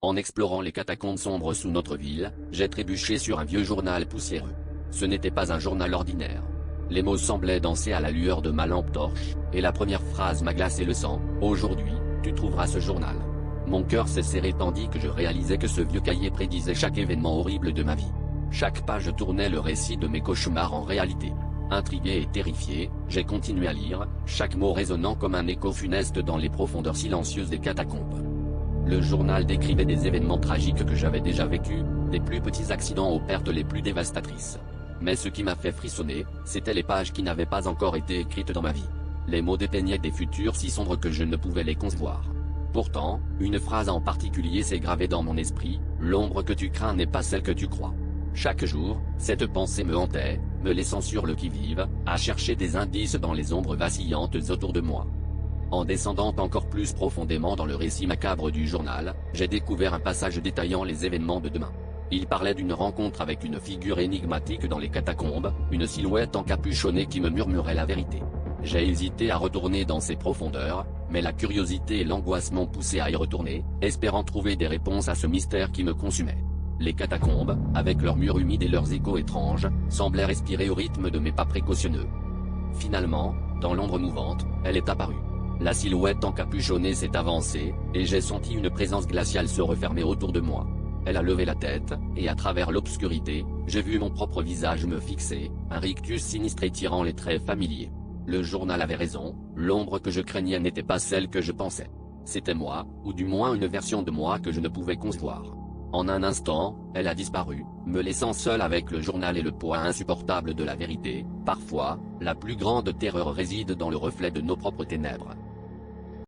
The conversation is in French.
En explorant les catacombes sombres sous notre ville, j'ai trébuché sur un vieux journal poussiéreux. Ce n'était pas un journal ordinaire. Les mots semblaient danser à la lueur de ma lampe torche, et la première phrase m'a glacé le sang. Aujourd'hui, tu trouveras ce journal. Mon cœur s'est serré tandis que je réalisais que ce vieux cahier prédisait chaque événement horrible de ma vie. Chaque page tournait le récit de mes cauchemars en réalité. Intrigué et terrifié, j'ai continué à lire, chaque mot résonnant comme un écho funeste dans les profondeurs silencieuses des catacombes. Le journal décrivait des événements tragiques que j'avais déjà vécus, des plus petits accidents aux pertes les plus dévastatrices. Mais ce qui m'a fait frissonner, c'étaient les pages qui n'avaient pas encore été écrites dans ma vie. Les mots dépeignaient des futurs si sombres que je ne pouvais les concevoir. Pourtant, une phrase en particulier s'est gravée dans mon esprit: l'ombre que tu crains n'est pas celle que tu crois. Chaque jour, cette pensée me hantait, me laissant sur le qui-vive, à chercher des indices dans les ombres vacillantes autour de moi. En descendant encore plus profondément dans le récit macabre du journal, j'ai découvert un passage détaillant les événements de demain. Il parlait d'une rencontre avec une figure énigmatique dans les catacombes, une silhouette encapuchonnée qui me murmurait la vérité. J'ai hésité à retourner dans ces profondeurs, mais la curiosité et l'angoisse m'ont poussé à y retourner, espérant trouver des réponses à ce mystère qui me consumait. Les catacombes, avec leurs murs humides et leurs échos étranges, semblaient respirer au rythme de mes pas précautionneux. Finalement, dans l'ombre mouvante, elle est apparue. La silhouette encapuchonnée s'est avancée, et j'ai senti une présence glaciale se refermer autour de moi. Elle a levé la tête, et à travers l'obscurité, j'ai vu mon propre visage me fixer, un rictus sinistre étirant les traits familiers. Le journal avait raison, l'ombre que je craignais n'était pas celle que je pensais. C'était moi, ou du moins une version de moi que je ne pouvais concevoir. En un instant, elle a disparu, me laissant seul avec le journal et le poids insupportable de la vérité. Parfois, la plus grande terreur réside dans le reflet de nos propres ténèbres.